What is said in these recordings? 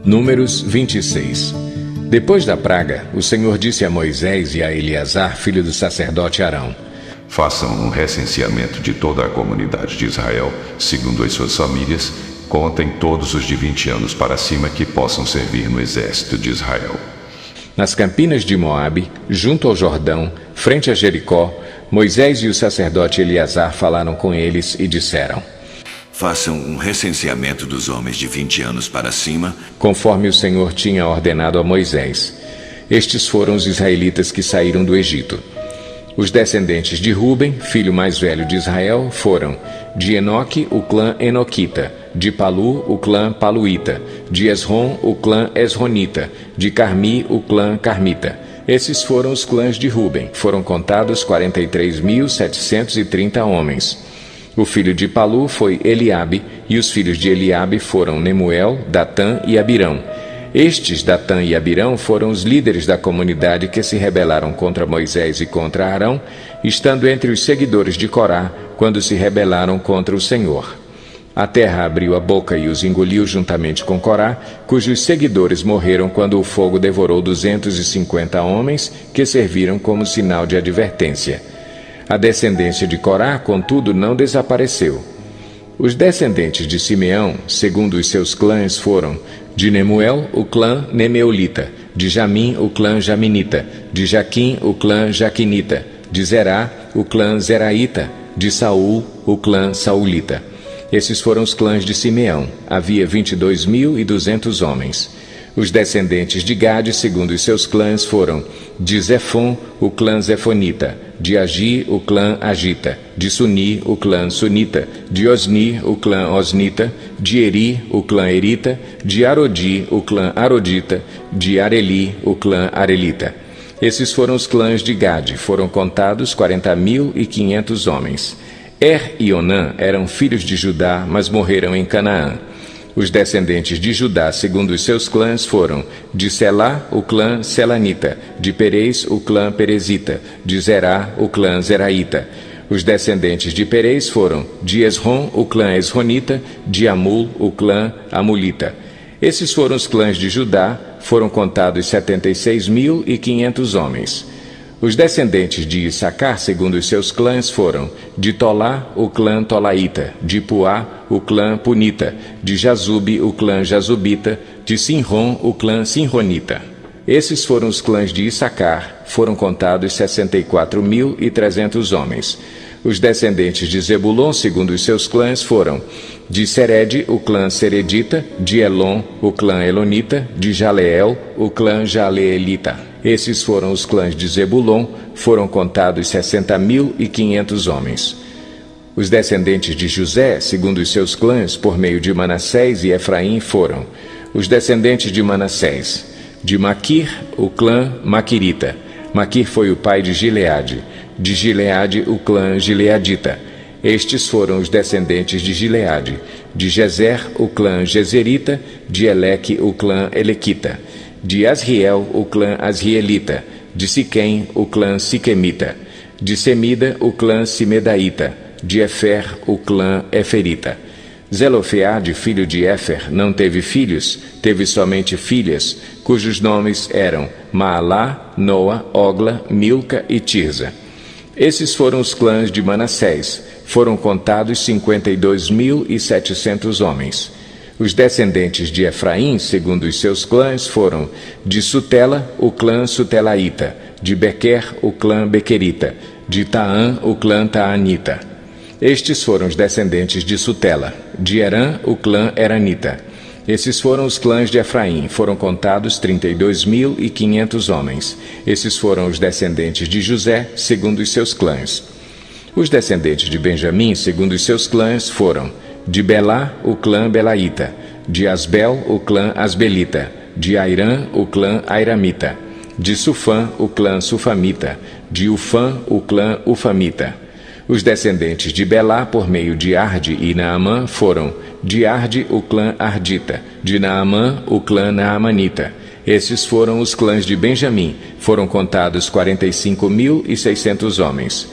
Números 26. Depois da praga, o Senhor disse a Moisés e a Eleazar, filho do sacerdote Arão: Façam um recenseamento de toda a comunidade de Israel, segundo as suas famílias. Contem todos os de 20 anos para cima que possam servir no exército de Israel. Nas campinas de Moabe, junto ao Jordão, frente a Jericó, Moisés e o sacerdote Eleazar falaram com eles e disseram: Façam um recenseamento dos homens de 20 anos para cima, conforme o Senhor tinha ordenado a Moisés. Estes foram os israelitas que saíram do Egito. Os descendentes de Ruben, filho mais velho de Israel, foram de Enoque, o clã Enoquita; de Palu, o clã Paluíta; de Esrom, o clã Esronita; de Carmi, o clã Carmita. Esses foram os clãs de Ruben. Foram contados 43.730 homens. O filho de Palu foi Eliabe, e os filhos de Eliabe foram Nemuel, Datã e Abirão. Estes, Datã e Abirão, foram os líderes da comunidade que se rebelaram contra Moisés e contra Arão, estando entre os seguidores de Corá, quando se rebelaram contra o Senhor. A terra abriu a boca e os engoliu juntamente com Corá, cujos seguidores morreram quando o fogo devorou 250 homens, que serviram como sinal de advertência. A descendência de Corá, contudo, não desapareceu. Os descendentes de Simeão, segundo os seus clãs, foram de Nemuel, o clã Nemeolita; de Jamim, o clã Jaminita; de Jaquim, o clã Jaquinita; de Zerá, o clã Zeraíta; de Saul, o clã Saulita. Esses foram os clãs de Simeão. Havia 22.200 homens. Os descendentes de Gade, segundo os seus clãs, foram de Zefon, o clã Zefonita; de Agi, o clã Agita; de Suni, o clã Sunita; de Osni, o clã Osnita; de Eri, o clã Erita; de Arodi, o clã Arodita; de Areli, o clã Arelita. Esses foram os clãs de Gade. Foram contados 40.500 homens. E Onã eram filhos de Judá, mas morreram em Canaã. Os descendentes de Judá, segundo os seus clãs, foram de Selá, o clã Selanita; de Perez, o clã Perezita; de Zerá, o clã Zeraíta. Os descendentes de Perez foram de Esrom, o clã Esronita; de Amul, o clã Amulita. Esses foram os clãs de Judá. Foram contados 76.500 homens. Os descendentes de Issacar, segundo os seus clãs, foram de Tolá, o clã Tolaíta; de Puá, o clã Punita; de Jazube, o clã Jazubita; de Sinrom, o clã Sinronita. Esses foram os clãs de Issacar. Foram contados 64.300 homens. Os descendentes de Zebulon, segundo os seus clãs, foram de Sered, o clã Seredita; de Elon, o clã Elonita; de Jaleel, o clã Jaleelita. Esses foram os clãs de Zebulon. Foram contados 60.500 homens. Os descendentes de José, segundo os seus clãs, por meio de Manassés e Efraim, foram os descendentes de Manassés: de Maquir, o clã Maquirita. Maquir foi o pai de Gileade; de Gileade, o clã Gileadita. Estes foram os descendentes de Gileade: de Gezer, o clã Gezerita; de Eleque, o clã Elequita; de Asriel, o clã Asrielita; de Siquém, o clã Siquemita; de Semida, o clã Simedaíta; de Efer, o clã Eferita. Zelofeade, filho de Éfer, não teve filhos, teve somente filhas, cujos nomes eram Maalá, Noa, Ogla, Milca e Tirza. Esses foram os clãs de Manassés. Foram contados 52.700 homens. Os descendentes de Efraim, segundo os seus clãs, foram de Sutela, o clã Sutelaíta; de Bequer, o clã Bequerita; de Taã, o clã Taanita. Estes foram os descendentes de Sutela; de Herã, o clã Eranita. Esses foram os clãs de Efraim. Foram contados 32.500 homens. Esses foram os descendentes de José, segundo os seus clãs. Os descendentes de Benjamim, segundo os seus clãs, foram de Belá, o clã Belaíta; de Asbel, o clã Asbelita; de Airã, o clã Airamita; de Sufã, o clã Sufamita; de Ufã, o clã Ufamita. Os descendentes de Belá, por meio de Arde e Naamã, foram de Arde, o clã Ardita; de Naamã, o clã Naamanita. Esses foram os clãs de Benjamim. Foram contados 45.600 homens.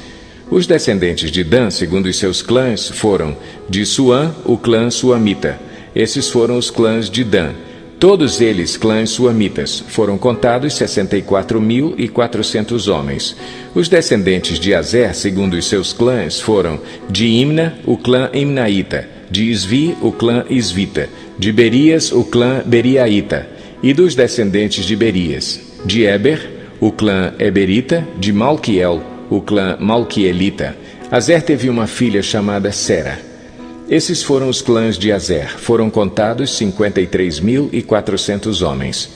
Os descendentes de Dan, segundo os seus clãs, foram de Suã, o clã Suamita. Esses foram os clãs de Dan. Todos eles clãs suamitas. Foram contados 64.400 homens. Os descendentes de Azer, segundo os seus clãs, foram de Imna, o clã Imnaíta, de Isvi, o clã Isvita, de Berias, o clã Beriaíta, e dos descendentes de Berias, de Eber, o clã Eberita, de Malquiel, o clã Malquielita. Azer teve uma filha chamada Sera. Esses foram os clãs de Azer. Foram contados 53.400 homens.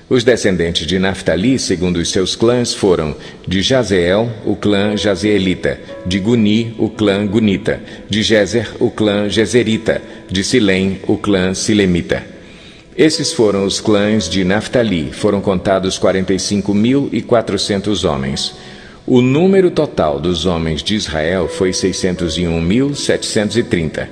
Os descendentes de Naftali, segundo os seus clãs, foram de Jazeel, o clã Jazeelita, de Guni, o clã Gunita, de Jezer, o clã Jezerita, de Silém, o clã Silemita. Esses foram os clãs de Naftali. Foram contados 45.400 homens. O número total dos homens de Israel foi 601.730.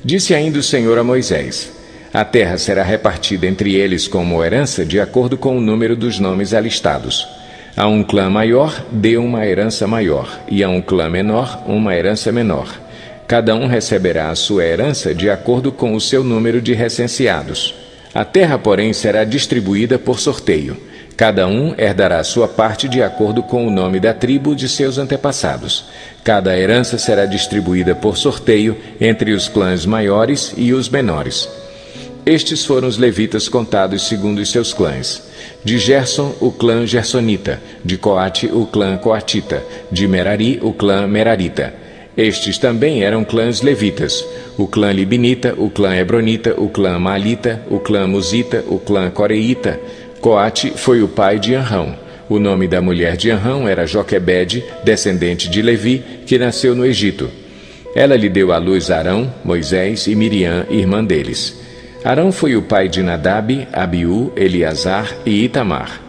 Disse ainda o Senhor a Moisés: a terra será repartida entre eles como herança de acordo com o número dos nomes alistados. A um clã maior, dê uma herança maior, e a um clã menor, uma herança menor. Cada um receberá a sua herança de acordo com o seu número de recenseados. A terra, porém, será distribuída por sorteio. Cada um herdará sua parte de acordo com o nome da tribo de seus antepassados. Cada herança será distribuída por sorteio entre os clãs maiores e os menores. Estes foram os levitas contados segundo os seus clãs. De Gerson, o clã Gersonita. De Coate, o clã Coatita. De Merari, o clã Merarita. Estes também eram clãs levitas: o clã Libinita, o clã Hebronita, o clã Malita, o clã Musita, o clã Coreíta. Coate foi o pai de Anrão. O nome da mulher de Anrão era Joquebede, descendente de Levi, que nasceu no Egito. Ela lhe deu à luz Arão, Moisés e Miriam, irmã deles. Arão foi o pai de Nadab, Abiú, Eleazar e Itamar.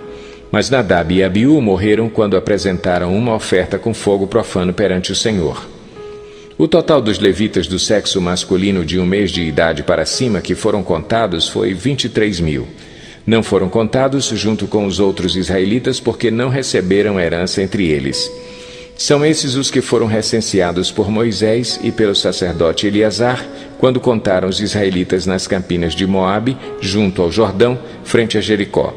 Mas Nadab e Abiú morreram quando apresentaram uma oferta com fogo profano perante o Senhor. O total dos levitas do sexo masculino de 1 mês de idade para cima que foram contados foi 23.000. Não foram contados junto com os outros israelitas porque não receberam herança entre eles. São esses os que foram recenseados por Moisés e pelo sacerdote Eleazar quando contaram os israelitas nas campinas de Moabe, junto ao Jordão, frente a Jericó.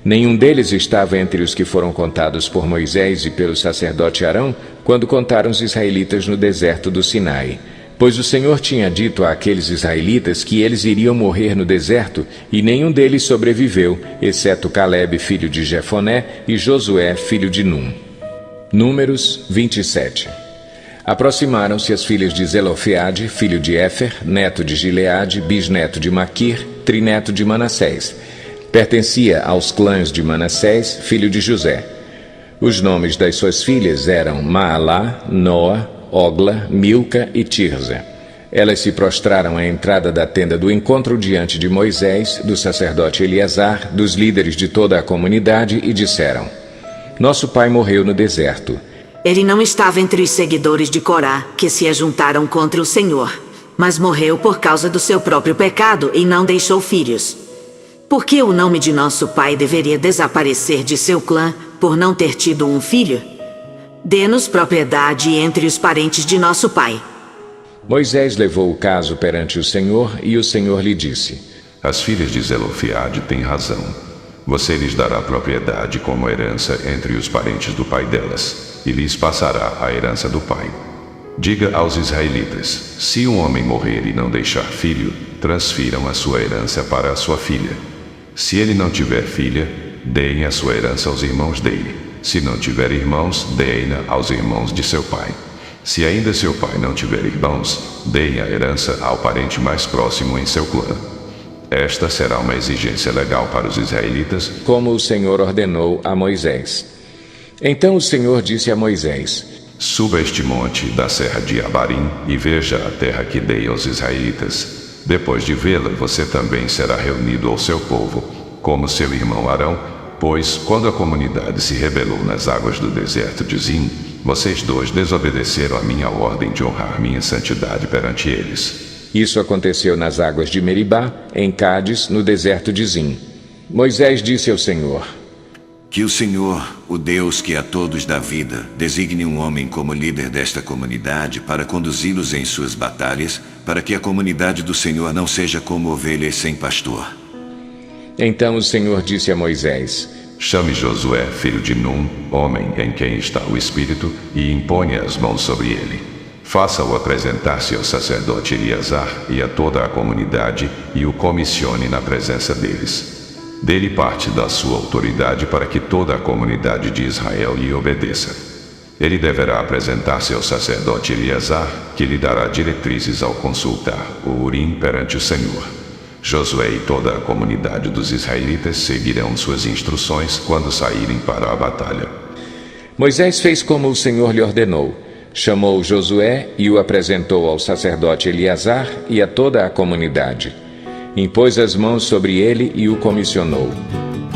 Nenhum deles estava entre os que foram contados por Moisés e pelo sacerdote Arão quando contaram os israelitas no deserto do Sinai. Pois o Senhor tinha dito àqueles israelitas que eles iriam morrer no deserto, e nenhum deles sobreviveu, exceto Calebe, filho de Jefoné, e Josué, filho de Num. Números 27. Aproximaram-se as filhas de Zelofeade, filho de Éfer, neto de Gileade, bisneto de Maquir, trineto de Manassés. Pertencia aos clãs de Manassés, filho de José. Os nomes das suas filhas eram Maalá, Noa, Ogla, Milca e Tirza. Elas se prostraram à entrada da tenda do encontro diante de Moisés, do sacerdote Eleazar, dos líderes de toda a comunidade e disseram: nosso pai morreu no deserto. Ele não estava entre os seguidores de Corá, que se ajuntaram contra o Senhor, mas morreu por causa do seu próprio pecado e não deixou filhos. Por que o nome de nosso pai deveria desaparecer de seu clã por não ter tido um filho? Dê-nos propriedade entre os parentes de nosso pai. Moisés levou o caso perante o Senhor, e o Senhor lhe disse: as filhas de Zelofeade têm razão. Você lhes dará propriedade como herança entre os parentes do pai delas, e lhes passará a herança do pai. Diga aos israelitas: se um homem morrer e não deixar filho, transfiram a sua herança para a sua filha. Se ele não tiver filha, deem a sua herança aos irmãos dele. Se não tiver irmãos, deem-na aos irmãos de seu pai. Se ainda seu pai não tiver irmãos, deem a herança ao parente mais próximo em seu clã. Esta será uma exigência legal para os israelitas, como o Senhor ordenou a Moisés. Então o Senhor disse a Moisés: suba este monte da serra de Abarim e veja a terra que dei aos israelitas. Depois de vê-la, você também será reunido ao seu povo, como seu irmão Arão, pois, quando a comunidade se rebelou nas águas do deserto de Zim, vocês dois desobedeceram a minha ordem de honrar minha santidade perante eles. Isso aconteceu nas águas de Meribá, em Cádiz, no deserto de Zim. Moisés disse ao Senhor: que o Senhor, o Deus que a todos dá vida, designe um homem como líder desta comunidade para conduzi-los em suas batalhas, para que a comunidade do Senhor não seja como ovelhas sem pastor. Então o Senhor disse a Moisés: Chame Josué, filho de Num, homem em quem está o Espírito, e imponha as mãos sobre ele. Faça-o apresentar-se ao sacerdote Eleazar e a toda a comunidade, e o comissione na presença deles. Dê-lhe parte da sua autoridade para que toda a comunidade de Israel lhe obedeça. Ele deverá apresentar-se ao sacerdote Eleazar, que lhe dará diretrizes ao consultar o Urim perante o Senhor. Josué e toda a comunidade dos israelitas seguirão suas instruções quando saírem para a batalha. Moisés fez como o Senhor lhe ordenou. Chamou Josué e o apresentou ao sacerdote Eleazar e a toda a comunidade. Impôs as mãos sobre ele e o comissionou.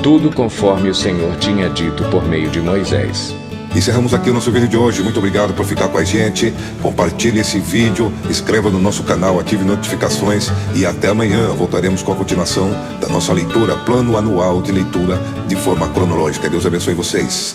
Tudo conforme o Senhor tinha dito por meio de Moisés. Encerramos aqui o nosso vídeo de hoje. Muito obrigado por ficar com a gente. Compartilhe esse vídeo, inscreva no nosso canal, ative notificações e até amanhã voltaremos com a continuação da nossa leitura, plano anual de leitura de forma cronológica. Deus abençoe vocês.